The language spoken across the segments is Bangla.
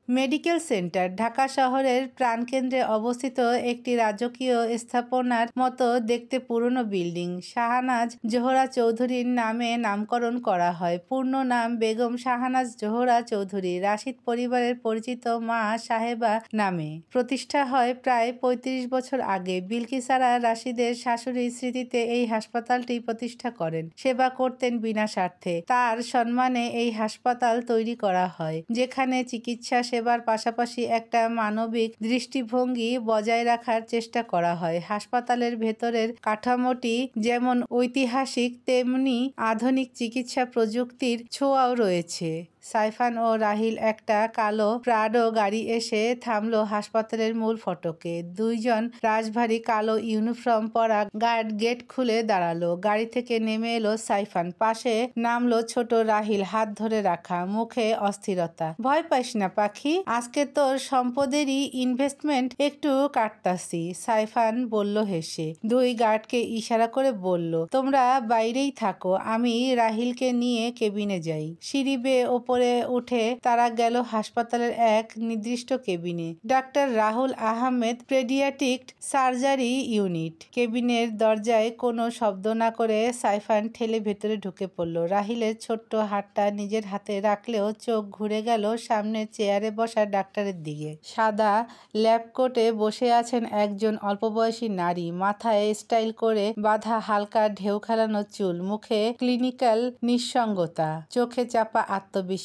মেডিকেল সেন্টার ঢাকা শহরের প্রাণকেন্দ্রে অবস্থিত একটি রাজকীয় স্থাপনার মতো দেখতে পুরনো বিল্ডিং। শাহনাজ জোহরা চৌধুরীর নামে নামকরণ করা হয়। পূর্ণ নাম বেগম শাহনাজ জোহরা চৌধুরী, রাশিদ পরিবারের পরিচিত মা সাহেবা নামে। প্রতিষ্ঠা হয় প্রায় ৩৫ বছর আগে। বিলকিসারা রাশিদের শাশুড়ির স্মৃতিতে এই হাসপাতালটি প্রতিষ্ঠা করেন। সেবা করতেন বিনা স্বার্থে। তার সম্মানে এই হাসপাতাল তৈরি করা হয়, যেখানে চিকিৎসা সেবার পাশাপাশি একটা মানবিক দৃষ্টিভঙ্গি বজায় রাখার চেষ্টা করা হয়। হাসপাতালের ভেতরের কাঠামোটি যেমন ঐতিহাসিক, তেমনি আধুনিক চিকিৎসা প্রযুক্তির ছোঁয়াও রয়েছে। সাইফান ও রাহিল একটা কালো প্রাডো গাড়ি এসে থামলো হাসপাতালের মূল ফটকে। দুইজন রাশভারী কালো ইউনিফর্ম পরা গার্ড গেট খুলে দাঁড়ালো। গাড়ি থেকে নেমে এলো সাইফান। পাশে নামলো ছোট রাহিল, হাত ধরে রাখা, মুখে অস্থিরতা। ভয় পাইস না পাখি, আজকে তোর সম্পদেরই ইনভেস্টমেন্ট একটু কাটতাছি, সাইফান বলল হেসে। দুই গার্ডকে ইশারা করে বলল, তোমরা বাইরেই থাকো, আমি রাহিলকে নিয়ে কেবিনে যাই। সিঁড়ি বেয়ে ওপরে উঠে তারা গেল হাসপাতালের এক নির্দিষ্ট কেবিনে। ডাক্তার Rahul Ahmed, paediatric surgery unit. কেবিনের দরজায় কোনো শব্দ না করে সাইফান ঠেলে ভেতরে ঢুকে পড়ল। রাহিলের ছোট্ট হাতটা নিজের হাতে রাখলেও চোখ ঘুরে গেল সামনের চেয়ারে বসা ডাক্তারের দিকে। সাদা ল্যাব কোটে বসে আছেন একজন অল্পবয়সী নারী, মাথায় স্টাইল করে বাঁধা হালকা ঢেউ খেলানো চুল, মুখে ক্লিনিক্যাল নিঃসঙ্গতা, চোখে চাপা আত্মবিশ্বাস।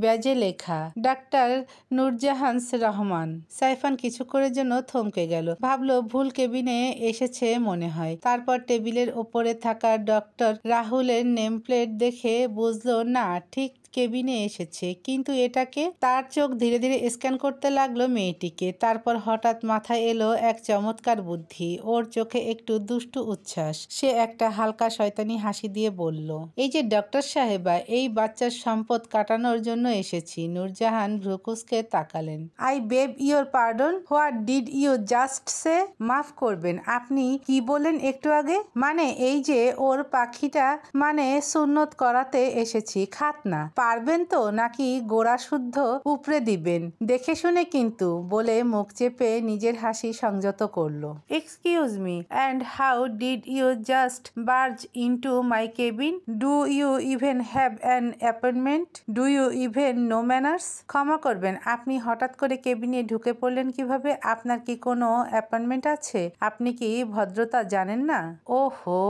ব্যাজে লেখা ডাক্তার নূরজাহান রহমান। সাইফান কিছুক্ষণের জন্য থমকে গেল, ভাবলো ভুল কেবিনে এসেছে মনে হয়। তারপর টেবিলের ওপরে থাকা ডক্টর রাহুলের নেম প্লেট দেখে বুঝলো না ঠিক কেবিনে এসেছে, কিন্তু এটাকে। তার চোখ ধীরে ধীরে স্ক্যান করতে লাগলো মেয়েটিকে। তারপর হঠাৎ মাথায় এলো এক চমৎকার বুদ্ধি। ওর চোখে একটু দুষ্টু উচ্ছ্বাস। সে একটা হালকা শয়তানি হাসি দিয়ে বলল, এই যে ডক্টর সাহেবা, এই বাচ্চার সম্পদ কাটানোর জন্য এসেছি। নূরজাহান ভ্রুকুচকে তাকালেন। I beg your pardon, what did you just say? মাফ করবেন, আপনি কি বললেন একটু আগে? মানে এই যে ওর পাখিটা মানে সুন্নত করাতে এসেছি, খাত না। পারবেন তো নাকি গোড়া শুদ্ধ উপড়ে দিবেন? দেখে শুনে কিন্তু, বলে মুখ চেপে নিজের হাসি সংযত করলো। Excuse me, and how did you just barge into my cabin? Do you even have an appointment? Do you even know manners? ক্ষমা করবেন, আপনি হঠাৎ করে কেবিনে ঢুকে পড়লেন কিভাবে? আপনার কি কোনো অ্যাপয়েন্টমেন্ট আছে? আপনি কি ভদ্রতা জানেন না? ওহো,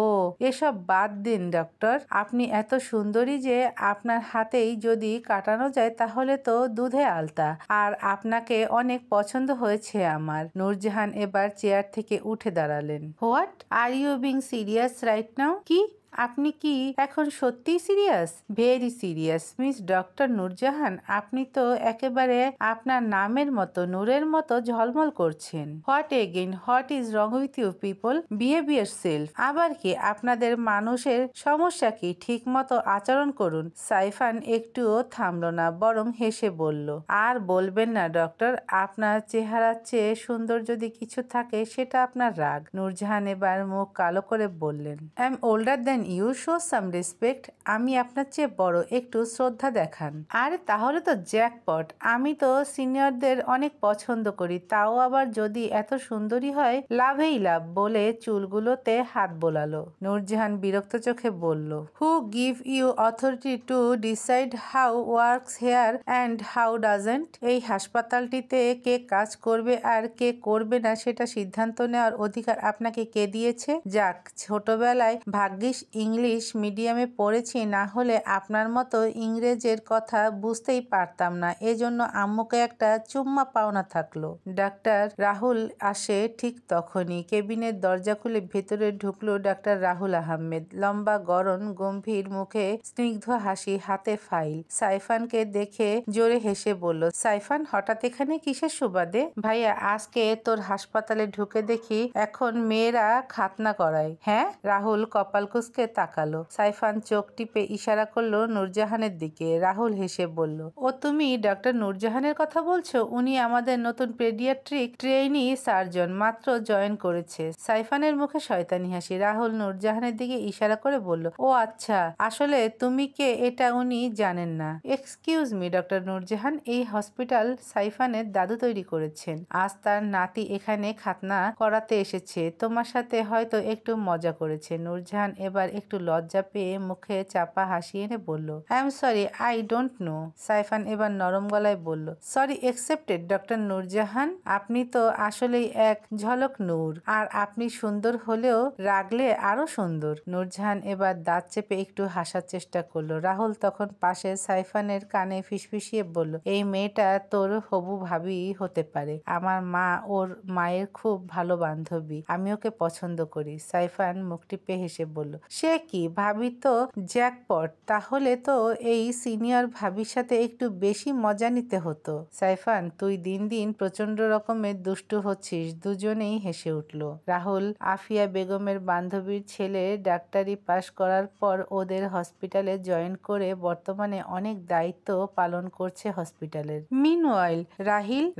এসব বাদ দিন ডক্টর। আপনি এত সুন্দরী যে আপনার হাতেই যদি কাটানো যায় তাহলে তো দুধে আলতা। আর আপনাকে অনেক পছন্দ হয়েছে আমার। নূরজাহান এবার চেয়ার থেকে উঠে দাঁড়ালেন। What are you being serious right now? কি আপনি কি এখন সত্যিই সিরিয়াস? Very serious miss doctor Noorjahan, আপনি তো একেবারে আপনার নামের মতো নূরের মতো ঝলমল করছেন। What again, what is wrong with you people? Behave yourself. আবার কি আপনাদের মানুষের সমস্যা কি? ঠিক মতো আচরণ করুন। সাইফান একটুও থামল না, বরং হেসে বলল, আর বলবেন না ডক্টর, আপনার চেহারার চেয়ে সুন্দর যদি কিছু থাকে সেটা আপনার রাগ। নূরজাহান এবার মুখ কালো করে বললেন, I am older than you, show some respect. আমি আপনার চেয়ে বড়, একটু শ্রদ্ধা দেখান। আরে তাহলে তো জ্যাকপট। আমি তো সিনিয়রদের অনেক পছন্দ করি, তাও আবার যদি এত সুন্দরী হয়, লাভেই লাভ, বলে চুলগুলোতে হাত বোলালো। নূরজাহান বিরক্ত চোখে বলল, who give you authority to decide how works here and how doesn't? এই হাসপাতালটিতে কে কাজ করবে আর কে করবে না সেটা সিদ্ধান্ত নেওয়ার অধিকার আপনাকে কে দিয়েছে? যাক, ছোটবেলায় ভাগ্যিস ইংলিশ মিডিয়ামে পড়েছি, না হলে আপনার মতো ইংরেজের কথা বুঝতেই পারতাম না। এজন্য আম্মুকে একটা চুম্মা পাওনা থাকলো। ডাক্তার রাহুল আসে ঠিক তখনই। কেবিনের দরজা খুলে ভেতরে ঢুকলো ডাক্তার রাহুল আহমেদ। লম্বা গড়ন, গম্ভীর মুখে স্নিগ্ধ হাসি, হাতে ফাইল। সাইফানকে দেখে জোরে হেসে বলল, সাইফান, হঠাৎ এখানে কিসের সুবাদে? ভাইয়া, আজকে তোর হাসপাতালে ঢুকে দেখি এখন মেয়েরা খাতনা করায়। হ্যাঁ? রাহুল কপাল কুঁচকে সে তাকালো। সাইফান চোখ টিপে ইশারা করলো নূরজাহানের দিকে। রাহুল হেসে বলল, ও তুমি ডক্টর নূরজাহানের কথা বলছো? উনি আমাদের নতুন পেডিয়াট্রিক ট্রেইনি সার্জন, মাত্র জয়েন করেছে। সাইফানের মুখে শয়তানি হাসি। রাহুল নূরজাহানের দিকে ইশারা করে বলল, ও আচ্ছা, আসলে তুমি কে এটা উনি জানেন না। এক্সকিউজ মি ডক্টর নূরজাহান, এই হসপিটাল সাইফানের দাদু তৈরি করেছেন। আজ তার নাতি এখানে খাতনা করাতে এসেছে। তোমার সাথে হয়তো একটু মজা করেছে। নূরজাহান এবার একটু লজ্জা পেয়ে মুখে চাপা হাসি এনে বলল, I am sorry, I don't know. Saifan এবার নরম গলায় বলল, সরি একসেপ্টেড ডক্টর নূরজাহান। আপনি তো আসলেই এক ঝলক নূর, আর আপনি সুন্দর হলেও রাগলে আরো সুন্দর। নূরজাহান এবার দাঁত চেপে একটু হাসার চেষ্টা করলো। রাহুল তখন পাশে সাইফানের কানে ফিসফিসিয়ে বলল, এই মেয়েটা তোর হবু ভাবি হতে পারে। আমার মা ওর মায়ের খুব ভালো বান্ধবী, আমি ওকে পছন্দ করি। সাইফান মুখ টিপে হেসে বলল, সে কি ভাবি তো জ্যাকপট। তাহলে তো এই সিনিয়র ভাবির সাথে একটু বেশি মজা নিতে হতো। সাইফান, তুই দিন দিন প্রচন্ড রকমের দুষ্টু হচ্ছিস। দুজনেই হেসে উঠল। রাহুল আফিয়া বেগমের বান্ধবীর ছেলে ডাক্তারি পাশ করার পর ওদের হসপিটালে জয়েন করে বর্তমানে অনেক দায়িত্ব পালন করছে হসপিটালের। মিনওয়াইল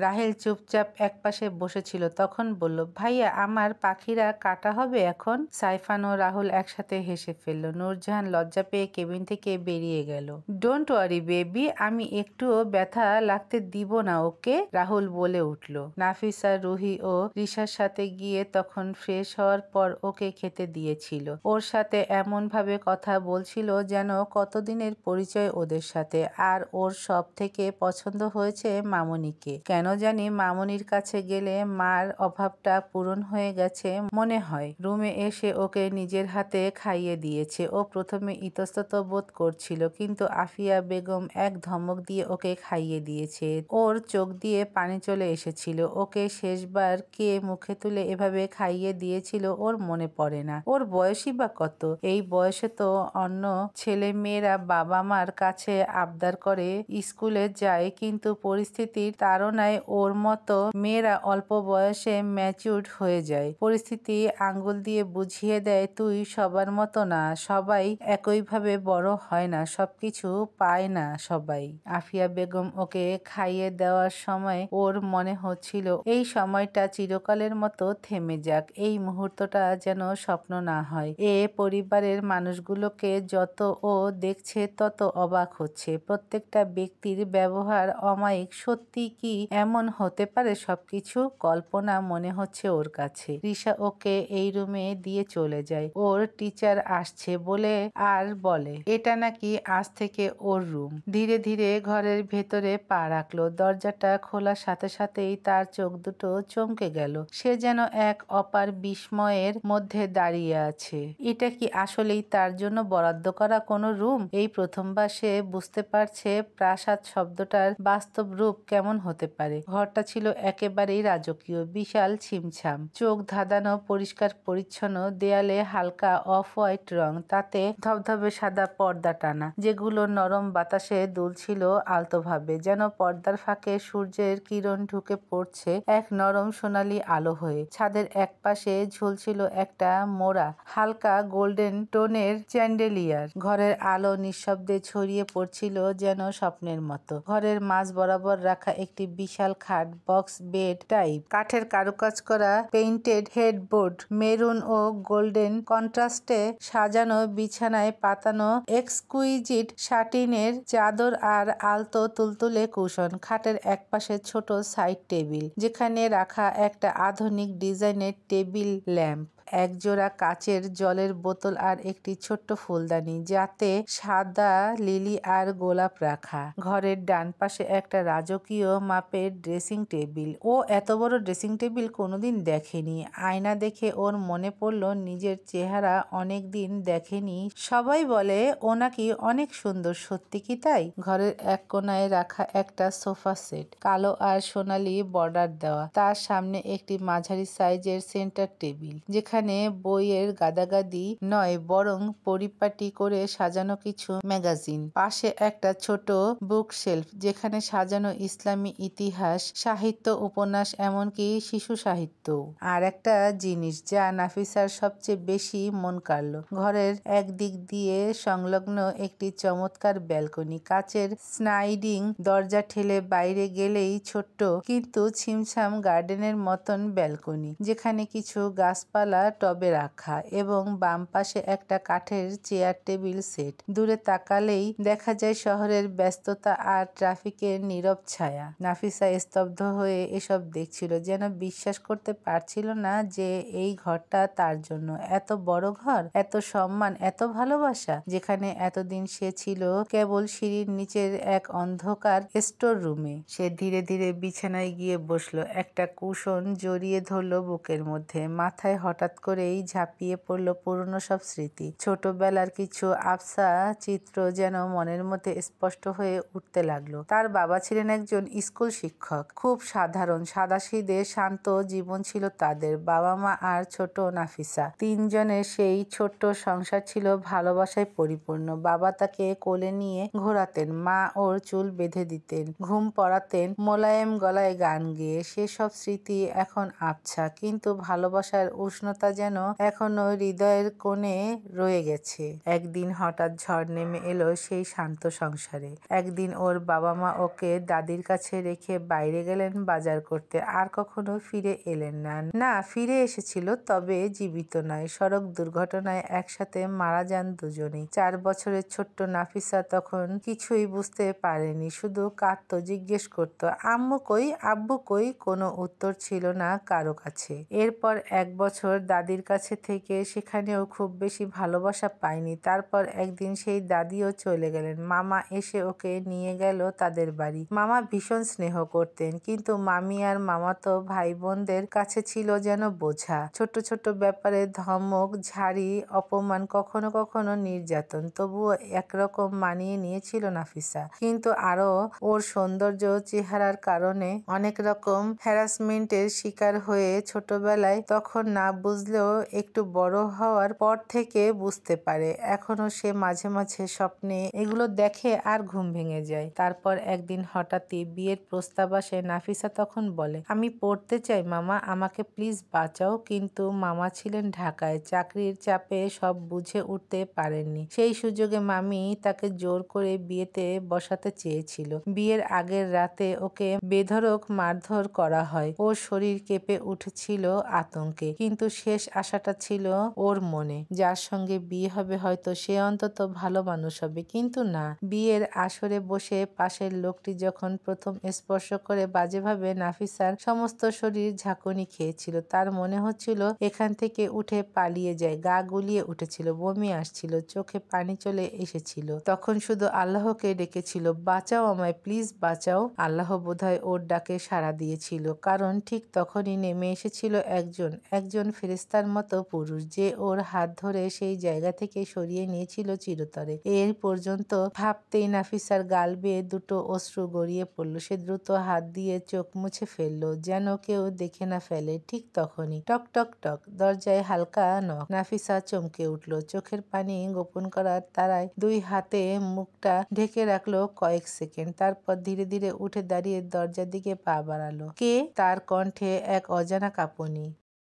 রাহেল চুপচাপ একপাশে বসেছিল। তখন বলল, ভাইয়া আমার পাখিরা কাটা হবে এখন? সাইফান ও রাহুল একসাথে হেসে ফেলল। নূরজাহান লজ্জা পেয়ে কেবিন থেকে বেরিয়ে গেল। ডোন্ট ওয়ারি বেবি, আমি একটুও ব্যথা লাগতে দিব না ওকে, রাহুল বলে উঠল। নাফিসা, রুহি ও রিশার সাথে গিয়ে তখন ফ্রেশ হওয়ার পর ওকে খেতে দিয়েছিল। ওর সাথে এমন ভাবে কথা বলছিল যেন কতদিনের পরিচয় ওদের সাথে। আর ওর সব থেকে পছন্দ হয়েছে মামুনিকে। কেন জানি মামুনির কাছে গেলে মার অভাবটা পূরণ হয়ে গেছে মনে হয়। রুমে এসে ওকে নিজের হাতে খাইয়ে দিয়েছে। ও প্রথমে ইতস্তত বোধ করছিল, কিন্তু আফিয়া বেগম এক ধমক দিয়ে ওকে খাইয়ে দিয়েছে। ওর চোখ দিয়ে পানি চলে এসেছিল। ওকে শেষবার কে মুখে তুলে এভাবে খাইয়ে দিয়েছিল ওর মনে পড়ে না। ওর বয়সই বা কত? এই বয়সে তো অন্য ছেলে মেয়েরা বাবা মার কাছে আবদার করে স্কুলে যায়, কিন্তু পরিস্থিতির তাড়নায় ওর মতো মেয়েরা অল্প বয়সে ম্যাচিউরড হয়ে যায়। পরিস্থিতি আঙ্গুল দিয়ে বুঝিয়ে দেয়, তুই সবার মতো না, সবাই একইভাবে বড় হয় না, সবকিছু পায় না সবাই। আফিয়া বেগম ওকে খাইয়ে দেওয়ার সময় ওর মনে হচ্ছিল এই সময়টা চিরকালের মতো থেমে যাক, এই মুহূর্তটা যেন স্বপ্ন না হয়। এ পরিবারের মানুষগুলোকে যত ও দেখছে তত অবাক হচ্ছে। প্রত্যেকটা ব্যক্তির ব্যবহার অমায়িক। সত্যি কি এমন হতে পারে? সবকিছু কল্পনা মনে হচ্ছে ওর কাছে। রিশা ওকে এই রুমে দিয়ে চলে যায়। ওর টিচার আসছে বলে আর বলে এটা নাকি আজ থেকে ওর রুম। ধীরে ধীরে ঘরের ভেতরে পা রাখলো। দরজাটা খোলার সাথে সাথেই তার চোখ দুটো চমকে গেল। সে যেন এক অপার বিস্ময়ের মধ্যে দাঁড়িয়ে আছে। এটা কি আসলেই তার জন্য বরাদ্দ করা কোনো রুম? এই প্রথমবার সে বুঝতে পারছে প্রাসাদ শব্দটার বাস্তব রূপ কেমন হতে পারে। ঘরটা ছিল একেবারেই রাজকীয়। বিশাল ছিমছাম, চোখ ধাঁধানো, পরিষ্কার পরিচ্ছন্ন। দেয়ালে হালকা অফ হোয়াইট রং, তাতে ধবধবে সাদা পর্দা টানা, যেগুলো নরম বাতাসে দুলছিল আলতোভাবে, যেন পর্দার ফাঁকে সূর্যের কিরণ ঢুকে পড়ছে এক নরম সোনালী আলো হয়ে। ছাদের একপাশে ঝুলছিল একটা মোড়া হালকা গোল্ডেন টোনের চ্যান্ডেলিয়ার। ঘরের আলো নিঃশব্দে ছড়িয়ে পড়ছিল যেন স্বপ্নের মতো। ঘরের মাঝ বরাবর রাখা একটি বিশাল খাট, বক্স বেড টাইপ, কাঠের কারুকাজ করা পেইন্টেড হেডবোর্ড, মেরুন ও গোল্ডেন কন্ট্রাস্টে সাজানো বিছানায় পাতানো এক্সকুইজিট শাটিনের চাদর আর আলতো তুলতুলে কুশন। খাটের একপাশে ছোট সাইড টেবিল, যেখানে রাখা একটা আধুনিক ডিজাইনের টেবিল ল্যাম্প, একজোড়া কাচের জলের বোতল আর একটি ছোট্ট ফুলদানি, যাতে সাদা লিলি আর গোলাপ রাখা। ঘরের ডান পাশে একটা রাজকীয় মাপের ড্রেসিং টেবিল। ও এত বড় ড্রেসিং টেবিল কোনোদিন দেখেনি। আয়না দেখে ওর মনে পড়ল নিজের চেহারা অনেকদিন দেখেনি। সবাই বলে ও নাকি অনেক সুন্দর, সত্যি কি তাই? ঘরের এক কোনায় রাখা একটা সোফা সেট, কালো আর সোনালী বর্ডার দেওয়া, তার সামনে একটি মাঝারি সাইজের সেন্টার টেবিল, যেখানে যেখানে বইয়ের গাদাগাদি নয় বরং পরিপাটি করে সাজানো কিছু ম্যাগাজিন। পাশে একটা ছোট বুকশেলফ যেখানে সাজানো ইসলামী ইতিহাস, সাহিত্য, উপন্যাস, এমনকি শিশু সাহিত্য। আর একটা জিনিস যা নাফিসার সবচেয়ে বেশি মন কাড়ল, ঘরের একদিক দিয়ে সংলগ্ন একটি চমৎকার ব্যালকনি। কাচের স্লাইডিং দরজা ঠেলে বাইরে গেলেই ছোট্ট কিন্তু ছিমছাম গার্ডেনের মতন ব্যালকনি, যেখানে কিছু গাছপালা টবে রাখা এবং বাম পাশে একটা কাঠের চেয়ার টেবিল সেট। দূরে তাকালেই দেখা যায় শহরের ব্যস্ততা আর ট্রাফিকের নীরব ছায়া। নাফিসা স্তব্ধ হয়ে এসব দেখছিল, যেন বিশ্বাস করতে পারছিল না যে এই ঘরটা তার জন্য। এত বড় ঘর, এত সম্মান, এত ভালোবাসা, যেখানে এতদিন সে ছিল কেবল সিঁড়ির নিচের এক অন্ধকার স্টোর রুমে। সে ধীরে ধীরে বিছানায় গিয়ে বসলো, একটা কুশন জড়িয়ে ধরলো বুকের মধ্যে। মাথায় হঠাৎ করেই ঝাঁপিয়ে পড়লো পুরনো সব স্মৃতি। ছোটবেলার কিছু আবছা চিত্র যেন মনের মধ্যে স্পষ্ট হয়ে উঠতে লাগলো। তার বাবা ছিলেন একজন স্কুল শিক্ষক। খুব সাধারণ, সাদাসিধে, শান্ত জীবন ছিল তাদের। বাবা মা আর ছোট নাফিসা, তিনজনের সেই ছোট্ট সংসার ছিল ভালোবাসায় পরিপূর্ণ। বাবা তাকে কোলে নিয়ে ঘোরাতেন, মা ওর চুল বেঁধে দিতেন, ঘুম পড়াতেন মোলায়েম গলায় গান গেয়ে। সেসব স্মৃতি এখন আবছা, কিন্তু ভালোবাসার উষ্ণতা যেন এখনো হৃদয়ের কোণে রয়ে গেছে। একদিন হঠাৎ ঝড় নেমে এলো সেই শান্ত সংসারে। একদিন ওর বাবা মা ওকে দাদির কাছে রেখে বাইরে গেলেন বাজার করতে। আর কখনো ফিরে এলেন না। না, ফিরে এসেছিল, তবে জীবিত নয়। সড়ক দুর্ঘটনায় একসাথে মারা যান দুজনেই। 4 বছরের ছোট্ট নাফিসা তখন কিছুই বুঝতে পারেনি, শুধু কাঁদতো, জিজ্ঞেস করতো আম্মু কই, আব্বু কই। কোনো উত্তর ছিল না কারো কাছে। এরপর 1 বছর দাদির কাছে থেকে সেখানেও খুব বেশি ভালোবাসা পায়নি। তারপর একদিন সেই দাদিও চলে গেলেন। মামা এসে ওকে নিয়ে গেল তাদের বাড়ি। মামা ভীষণ স্নেহ করতেন, কিন্তু মামি আর মামাতো ভাই বোনদের কাছে ছিল যেন বোঝা। ছোট ছোট ব্যাপারে ধমক, ঝাড়ি, অপমান, কখনো কখনো নির্যাতন। তবুও একরকম মানিয়ে নিয়েছিল নাফিসা। কিন্তু আরো ওর সৌন্দর্য, চেহারার কারণে অনেক রকম হ্যারাসমেন্টের শিকার হয়ে ছোটবেলায়, তখন না বুঝলেও একটু বড় হওয়ার পর থেকে বুঝতে পারে। এখনো সে মাঝে মাঝে স্বপ্নে এগুলো দেখে আর ঘুম ভেঙে যায়। তারপর একদিন হঠাৎই বিয়ের প্রস্তাব আসে। নাফিসা তখন বলে, আমি পড়তে চাই মামা, আমাকে প্লিজ বাঁচাও। কিন্তু মামা ছিলেন ঢাকায়, চাকরির চাপে সব বুঝে উঠতে পারেননি। সেই সুযোগে মামি তাকে জোর করে বিয়েতে বসাতে চেয়েছিল। বিয়ের আগের রাতে ওকে বেধড়ক মারধর করা হয়। ওর শরীর কেঁপে উঠেছিল আতঙ্কে, কিন্তু শেষ আশাটা ছিল ওর মনে, যার সঙ্গে বিয়ে হবে হয়তো সে অন্তত ভালো মানুষ হবে। কিন্তু না, বিয়ের আসরে বসে পাশের লোকটি যখন প্রথম স্পর্শ করে বাজেভাবে নাফিসার সমস্ত শরীর ঝাঁকুনি খেয়েছিল। তার মনে হচ্ছিল এখান থেকে উঠে পালিয়ে যায়। গা গুলিয়ে উঠেছিল, বমি আসছিল, চোখে পানি চলে এসেছিল। তখন শুধু আল্লাহকে ডেকেছিল, বাঁচাও আমায়, প্লিজ বাঁচাও। আল্লাহ বোধহয় ওর ডাকে সাড়া দিয়েছিল, কারণ ঠিক তখনই নেমে এসেছিল একজন ফেরেশতার মতো পুরুষ, যে ওর হাত ধরে সেই জায়গা থেকে সরিয়ে নিয়েছিল চিরতরে। এর পর্যন্ত ভাবতেই নাফিসার গাল বেয়ে দুটো অশ্রু গড়িয়ে পড়ল। সে দ্রুত হাত দিয়ে চোখ মুছে ফেললো, যেন কেউ দেখে না ফেলে। ঠিক তখনই টক টক টক, দরজায় হালকা নখ। নাফিসা চমকে উঠল, চোখের পানি গোপন করার তাড়ায় 2 হাতে মুখটা ঢেকে রাখলো কয়েক সেকেন্ড। তারপর ধীরে ধীরে উঠে দাঁড়িয়ে দরজার দিকে পা বাড়ালো। কে? তার কণ্ঠে এক অজানা কাঁপুনি।